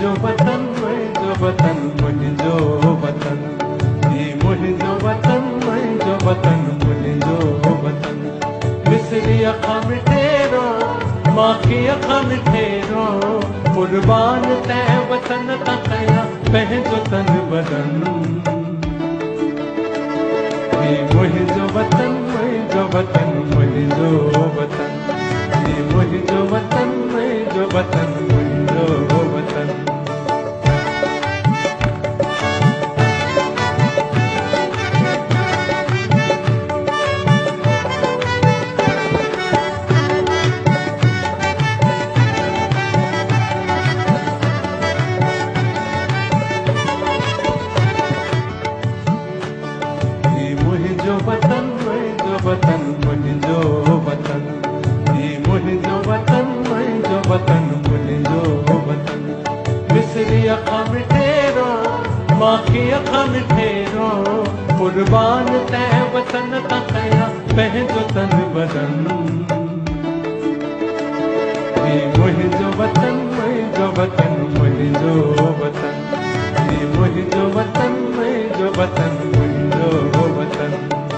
मुंहिंजो वतन मुंहिंजो वतन मुंहिंजो वतन ही मुंहिंजो वतन मुंहिंजो वतन मुंहिंजो वतन मिसरी अखा मिठेरो माखी अखा मिठेरो कुर्बान तंहिं वतन तां कयां पंहिंजो तन बदन ही मुंहिंजो वतन मुंहिंजो वतन मुंहिंजो वतन ही मुंहिंजो वतन मुंहिंजो वतन मुंहिंजो वतन मुंहिंजो वतन मुंहिंजो वतन मुंहिंजो वतन ही मुंहिंजो वतन मुंहिंजो वतन मुंहिंजो वतन मिसरी अखा मिठेरो माखी अखा मिठेरो कुर्बान तंहिं वतन तां कयां पंहिंजो तन बदन ही मुंहिंजो वतन मुंहिंजो वतन मुंहिंजो वतन ही मुंहिंजो वतन मुंहिंजो वतन मुंहिंजो वतन